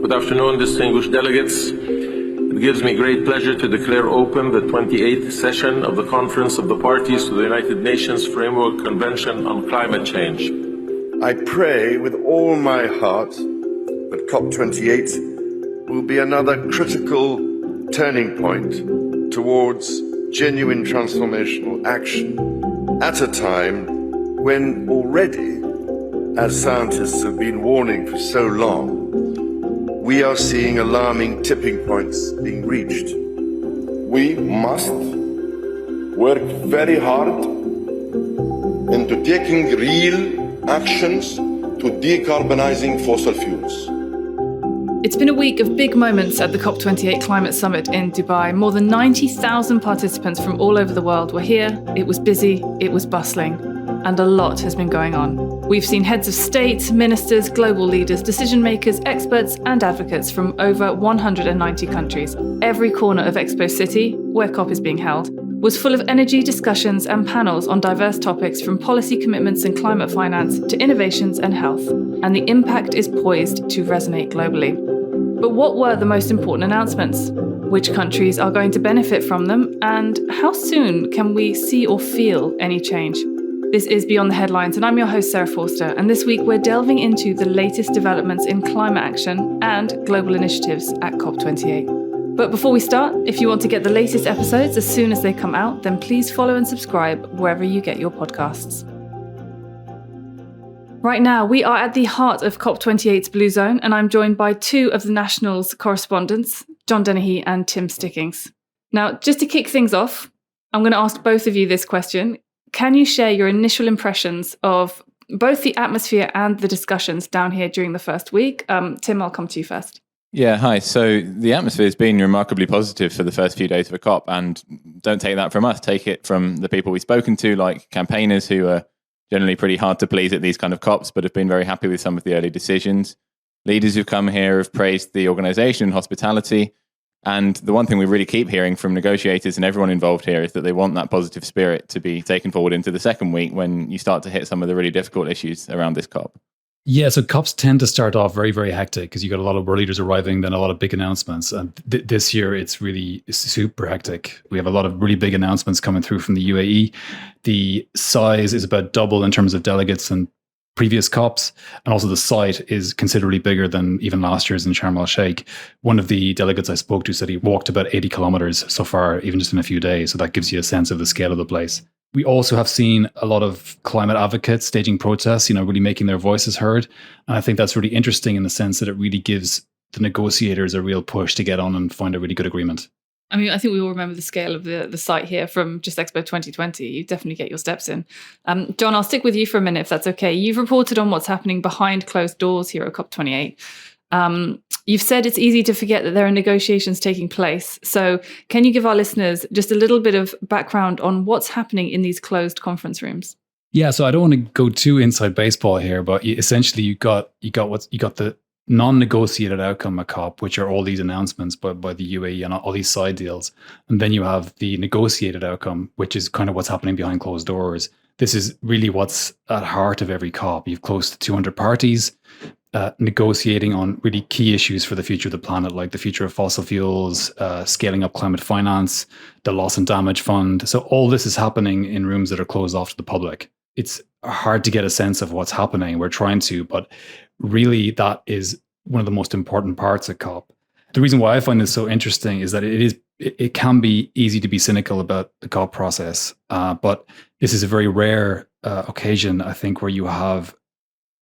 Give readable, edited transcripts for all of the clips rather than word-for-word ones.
Good afternoon, distinguished delegates. It gives me great pleasure to declare open the 28th session of the Conference of the Parties to the United Nations Framework Convention on Climate Change. I pray with all my heart that COP28 will be another critical turning point towards genuine transformational action at a time when already, as scientists have been warning for so long, we are seeing alarming tipping points being reached. We must work very hard into taking real actions to decarbonizing fossil fuels. It's been a week of big moments at the Cop28 Climate Summit in Dubai. More than 90,000 participants from all over the world were here. It was busy, it was bustling, and a lot has been going on. We've seen heads of state, ministers, global leaders, decision makers, experts and advocates from over 190 countries. Every corner of Expo City, where COP is being held, was full of energy discussions and panels on diverse topics from policy commitments and climate finance to innovations and health. And the impact is poised to resonate globally. But what were the most important announcements? Which countries are going to benefit from them? And how soon can we see or feel any change? This is Beyond the Headlines, and I'm your host, Sarah Forster. And this week, we're delving into the latest developments in climate action and global initiatives at COP28. But before we start, if you want to get the latest episodes as soon as they come out, then please follow and subscribe wherever you get your podcasts. Right now, we are at the heart of COP28's Blue Zone, and I'm joined by two of the National's correspondents, John Dennehy and Tim Stickings. Now, just to kick things off, I'm going to ask both of you this question. Can you share your initial impressions of both the atmosphere and the discussions down here during the first week? Tim, I'll come to you first. Yeah, hi. So the atmosphere has been remarkably positive for the first few days of a COP, and don't take that from us. Take it from the people we've spoken to, like campaigners who are generally pretty hard to please at these kind of COPs, but have been very happy with some of the early decisions. Leaders who've come here have praised the organisation and hospitality. And the one thing we really keep hearing from negotiators and everyone involved here is that they want that positive spirit to be taken forward into the second week when you start to hit some of the really difficult issues around this COP. Yeah, so COPs tend to start off very, very hectic because you got a lot of world leaders arriving, then a lot of big announcements. And this year, it's really super hectic. We have a lot of really big announcements coming through from the UAE. The size is about double in terms of delegates and previous COPs, and also the site is considerably bigger than even last year's in Sharm el-Sheikh. One of the delegates I spoke to said he walked about 80 kilometers so far, even just in a few days. So that gives you a sense of the scale of the place. We also have seen a lot of climate advocates staging protests, really making their voices heard. And I think that's really interesting in the sense that it really gives the negotiators a real push to get on and find a really good agreement. I mean, I think we all remember the scale of the site here from just Expo 2020. You definitely get your steps in. John, I'll stick with you for a minute, if that's okay. You've reported on what's happening behind closed doors here at COP28. You've said it's easy to forget that there are negotiations taking place. So can you give our listeners just a little bit of background on what's happening in these closed conference rooms? Yeah, so I don't want to go too inside baseball here, but essentially you got the non-negotiated outcome at COP, which are all these announcements by the UAE and all these side deals. And then you have the negotiated outcome, which is kind of what's happening behind closed doors. This is really what's at heart of every COP. You've close to 200 parties negotiating on really key issues for the future of the planet, like the future of fossil fuels, scaling up climate finance, the loss and damage fund. So all this is happening in rooms that are closed off to the public. It's hard to get a sense of what's happening. We're trying to, but really that is one of the most important parts of COP. The reason why I find this so interesting is that it can be easy to be cynical about the COP process, but this is a very rare occasion, I think, where you have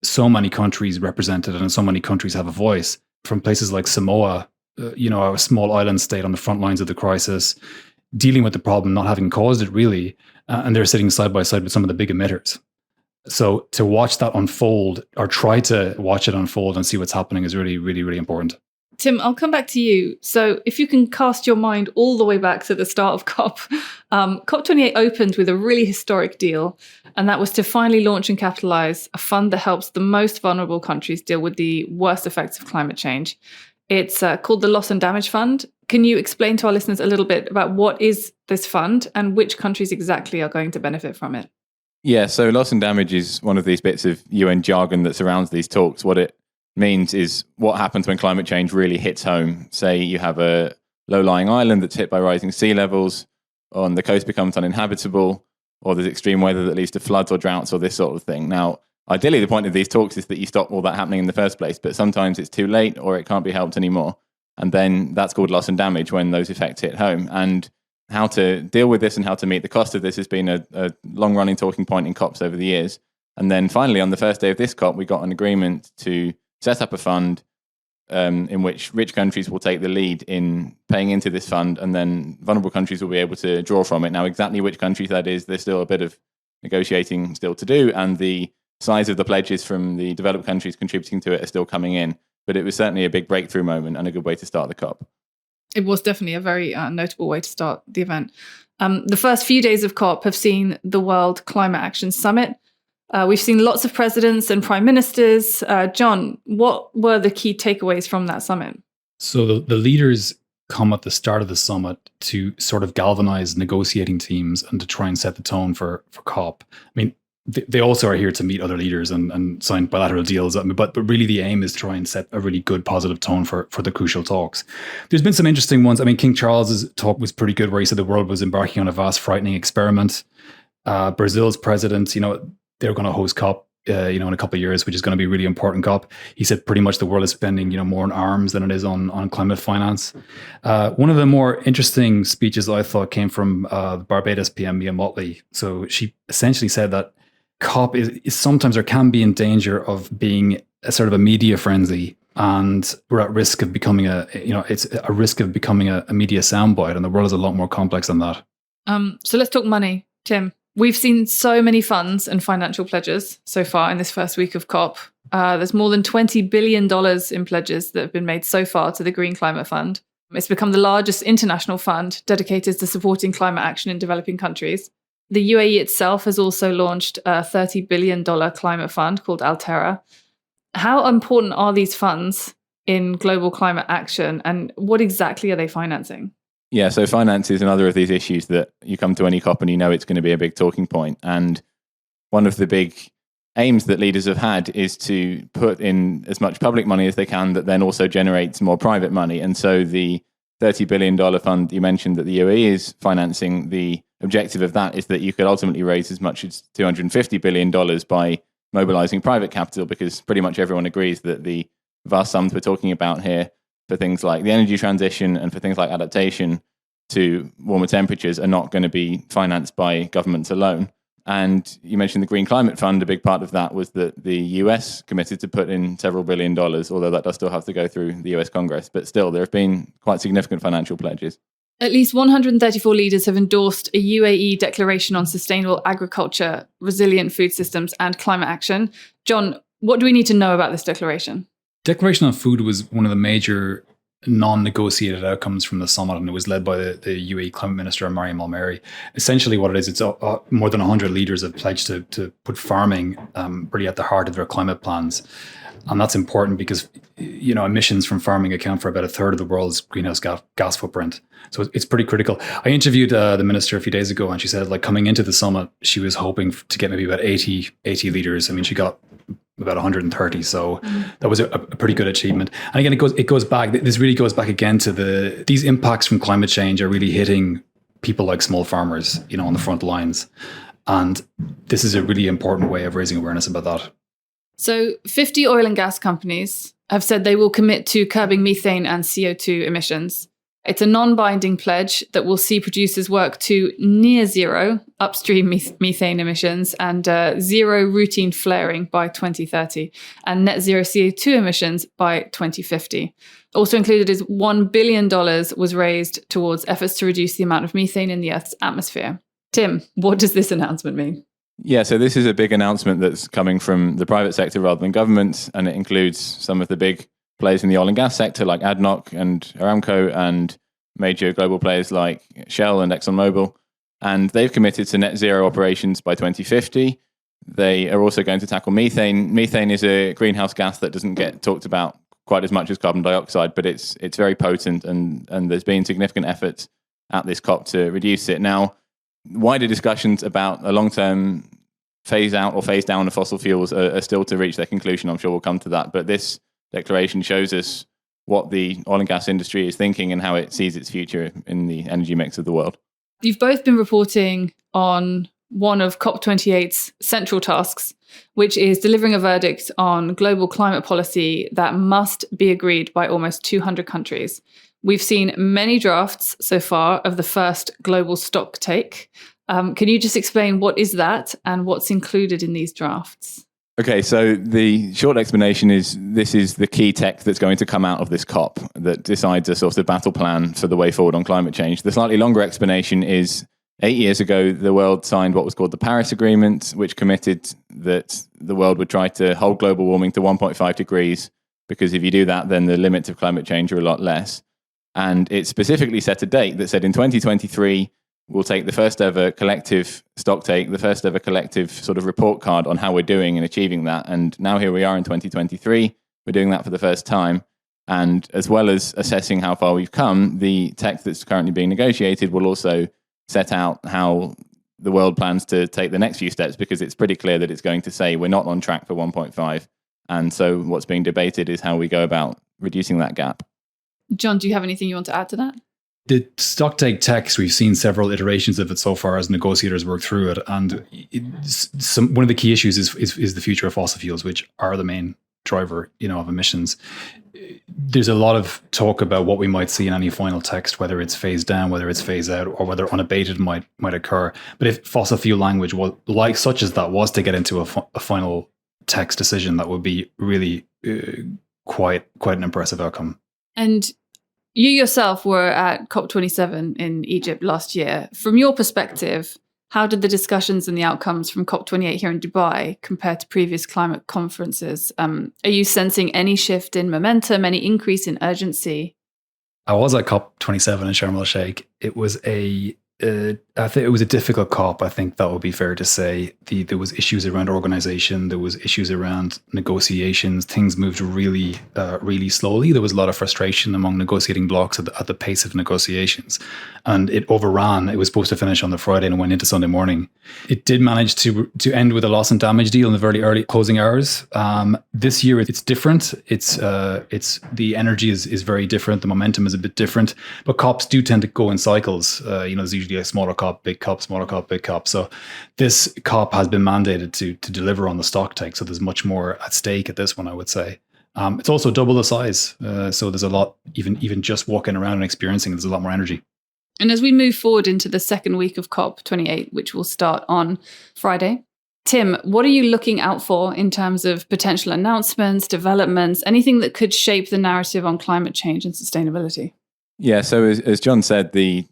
so many countries represented and so many countries have a voice, from places like Samoa, a small island state on the front lines of the crisis, dealing with the problem, not having caused it really, and they're sitting side by side with some of the big emitters. So to watch that unfold, or try to watch it unfold and see what's happening, is really, really, really important. Tim, I'll come back to you. So if you can cast your mind all the way back to the start of COP, COP28 opened with a really historic deal, and that was to finally launch and capitalise a fund that helps the most vulnerable countries deal with the worst effects of climate change. It's called the Loss and Damage Fund. Can you explain to our listeners a little bit about what is this fund and which countries exactly are going to benefit from it? Yeah, so loss and damage is one of these bits of UN jargon that surrounds these talks. What it means is what happens when climate change really hits home. Say you have a low-lying island that's hit by rising sea levels, on the coast becomes uninhabitable, or there's extreme weather that leads to floods or droughts or this sort of thing. Now, ideally, the point of these talks is that you stop all that happening in the first place, but sometimes it's too late or it can't be helped anymore. And then that's called loss and damage when those effects hit home. And how to deal with this and how to meet the cost of this has been a long-running talking point in COPs over the years. And then finally, on the first day of this COP, we got an agreement to set up a fund in which rich countries will take the lead in paying into this fund, and then vulnerable countries will be able to draw from it. Now, exactly which countries that is, there's still a bit of negotiating still to do, and the size of the pledges from the developed countries contributing to it are still coming in. But it was certainly a big breakthrough moment and a good way to start the COP. It was definitely a very notable way to start the event. The first few days of COP have seen the World Climate Action Summit. We've seen lots of presidents and prime ministers. John, what were the key takeaways from that summit? So the leaders come at the start of the summit to sort of galvanize negotiating teams and to try and set the tone for COP. I mean, they also are here to meet other leaders and sign bilateral deals. But really the aim is to try and set a really good positive tone for the crucial talks. There's been some interesting ones. I mean, King Charles's talk was pretty good, where he said the world was embarking on a vast, frightening experiment. Brazil's president, they're going to host COP, in a couple of years, which is going to be a really important COP. He said pretty much the world is spending, more on arms than it is on climate finance. One of the more interesting speeches I thought came from Barbados PM Mia Mottley. So she essentially said that COP is sometimes or can be in danger of being a sort of a media frenzy, and we're at risk of becoming it's a risk of becoming a media soundbite, and the world is a lot more complex than that. So let's talk money, Tim. We've seen so many funds and financial pledges so far in this first week of COP. There's more than $20 billion in pledges that have been made so far to the Green Climate Fund. It's become the largest international fund dedicated to supporting climate action in developing countries. The UAE itself has also launched a $30 billion climate fund called Altera. How important are these funds in global climate action, and what exactly are they financing? Yeah, so finance is another of these issues that you come to any COP and you know it's going to be a big talking point. And one of the big aims that leaders have had is to put in as much public money as they can that then also generates more private money. And so the $30 billion fund you mentioned that the UAE is financing, the objective of that is that you could ultimately raise as much as $250 billion by mobilizing private capital, because pretty much everyone agrees that the vast sums we're talking about here for things like the energy transition and for things like adaptation to warmer temperatures are not going to be financed by governments alone. And you mentioned the Green Climate Fund. A big part of that was that the US committed to put in several $1 billion, although that does still have to go through the US Congress. But still, there have been quite significant financial pledges. At least 134 leaders have endorsed a UAE declaration on sustainable agriculture, resilient food systems, and climate action. John, what do we need to know about this declaration? Declaration on food was one of the major non-negotiated outcomes from the summit, and it was led by the UAE Climate Minister, Mariam Al-Mary. Essentially what it is, it's more than 100 leaders have pledged to put farming really at the heart of their climate plans. And that's important because, emissions from farming account for about a third of the world's greenhouse gas footprint. So it's pretty critical. I interviewed the minister a few days ago, and she said, coming into the summit, she was hoping to get maybe about 80 leaders. I mean, she got about 130. So that was a pretty good achievement. And again, it goes back. This really goes back again to these impacts from climate change are really hitting people like small farmers, on the front lines. And this is a really important way of raising awareness about that. So 50 oil and gas companies have said they will commit to curbing methane and CO2 emissions. It's a non-binding pledge that will see producers work to near zero upstream methane emissions and zero routine flaring by 2030 and net zero CO2 emissions by 2050. Also included is $1 billion was raised towards efforts to reduce the amount of methane in the Earth's atmosphere. Tim, what does this announcement mean? Yeah, so this is a big announcement that's coming from the private sector rather than governments, and it includes some of the big players in the oil and gas sector like ADNOC and Aramco and major global players like Shell and ExxonMobil. And they've committed to net zero operations by 2050. They are also going to tackle methane. Methane is a greenhouse gas that doesn't get talked about quite as much as carbon dioxide, but it's very potent, and there's been significant efforts at this COP to reduce it. Now, wider discussions about a long-term phase out or phase down of fossil fuels are still to reach their conclusion. I'm sure we'll come to that. But this declaration shows us what the oil and gas industry is thinking and how it sees its future in the energy mix of the world. You've both been reporting on one of COP28's central tasks, which is delivering a verdict on global climate policy that must be agreed by almost 200 countries. We've seen many drafts so far of the first global stocktake. Can you just explain what is that and what's included in these drafts? Okay, so the short explanation is this is the key tech that's going to come out of this COP that decides a sort of battle plan for the way forward on climate change. The slightly longer explanation is 8 years ago, the world signed what was called the Paris Agreement, which committed that the world would try to hold global warming to 1.5 degrees, because if you do that, then the limits of climate change are a lot less. And it specifically set a date that said in 2023, we'll take the first ever collective stocktake, the first ever collective sort of report card on how we're doing in achieving that. And now here we are in 2023, we're doing that for the first time. And as well as assessing how far we've come, the text that's currently being negotiated will also set out how the world plans to take the next few steps, because it's pretty clear that it's going to say we're not on track for 1.5. And so what's being debated is how we go about reducing that gap. John, do you have anything you want to add to that? The stocktake text, we've seen several iterations of it so far as negotiators work through it. And one of the key issues is the future of fossil fuels, which are the main driver, of emissions. There's a lot of talk about what we might see in any final text, whether it's phased down, whether it's phased out, or whether unabated might occur. But if fossil fuel language was like such as that was to get into a final text decision, that would be really quite an impressive outcome. And you yourself were at COP27 in Egypt last year. From your perspective, how did the discussions and the outcomes from COP28 here in Dubai compare to previous climate conferences? Are you sensing any shift in momentum, any increase in urgency? I was at COP27 in Sharm el-Sheikh. It was I think it was a difficult COP. I think that would be fair to say. There was issues around organization. There was issues around negotiations. Things moved really slowly. There was a lot of frustration among negotiating blocs at the pace of negotiations, and it overran. It was supposed to finish on the Friday and went into Sunday morning. It did manage to end with a loss and damage deal in the very early closing hours. This year it's different. It's the energy is very different. The momentum is a bit different. But COPs do tend to go in cycles. There's usually a smaller COP, big COP, smaller COP, big COP. So this COP has been mandated to deliver on the stocktake. So there's much more at stake at this one, I would say. It's also double the size. So there's a lot, even just walking around and experiencing, there's a lot more energy. And as we move forward into the second week of COP28, which will start on Friday, Tim, what are you looking out for in terms of potential announcements, developments, anything that could shape the narrative on climate change and sustainability? Yeah, so as John said, the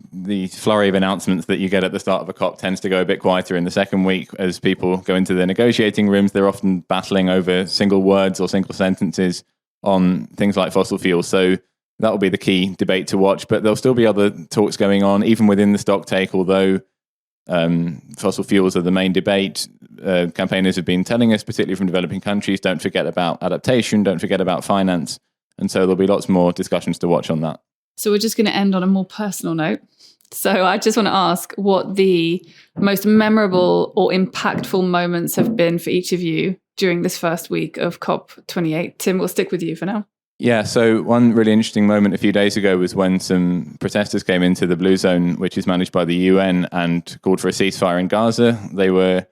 flurry of announcements that you get at the start of a COP tends to go a bit quieter in the second week. As people go into the negotiating rooms, they're often battling over single words or single sentences on things like fossil fuels. So that will be the key debate to watch. But there'll still be other talks going on, even within the stocktake, although fossil fuels are the main debate. Campaigners have been telling us, particularly from developing countries, don't forget about adaptation, don't forget about finance. And so there'll be lots more discussions to watch on that. So we're just going to end on a more personal note. So I just want to ask what the most memorable or impactful moments have been for each of you during this first week of COP28. Tim, we'll stick with you for now. Yeah, so one really interesting moment a few days ago was when some protesters came into the Blue Zone, which is managed by the UN, and called for a ceasefire in Gaza. They were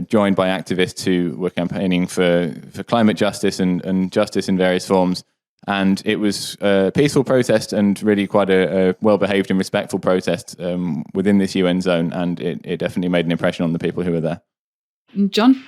joined by activists who were campaigning for climate justice and justice in various forms. And it was a peaceful protest and really quite a well-behaved and respectful protest within this UN zone. And it definitely made an impression on the people who were there. John?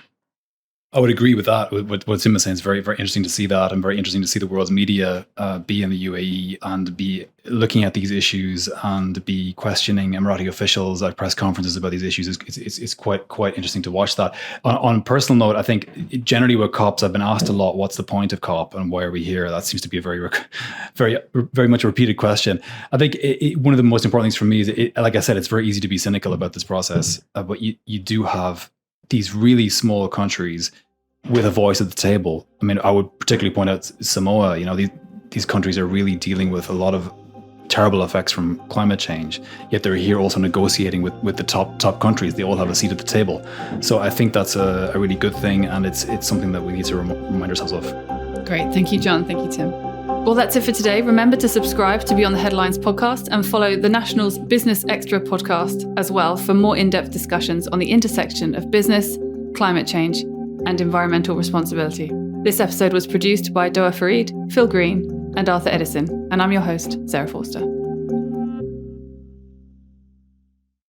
I would agree with that. What Tim was saying is very, very interesting to see that, and very interesting to see the world's media be in the UAE and be looking at these issues and be questioning Emirati officials at press conferences about these issues. It's quite interesting to watch that. On a personal note, I think generally with COPs, I've been asked a lot, what's the point of COP and why are we here? That seems to be a very much a repeated question. I think one of the most important things for me is, like I said, it's very easy to be cynical about this process, but you do have these really small countries with a voice at the table. I mean, I would particularly point out Samoa. These countries are really dealing with a lot of terrible effects from climate change, yet they're here also negotiating with the top countries. They all have a seat at the table. So I think that's a really good thing, and it's something that we need to remind ourselves of. Great. Thank you, John. Thank you, Tim. Well, that's it for today. Remember to subscribe to Beyond the Headlines podcast and follow the National's Business Extra podcast as well for more in-depth discussions on the intersection of business, climate change, and environmental responsibility. This episode was produced by Doa Farid, Phil Green, and Arthur Edison, and I'm your host, Sarah Forster.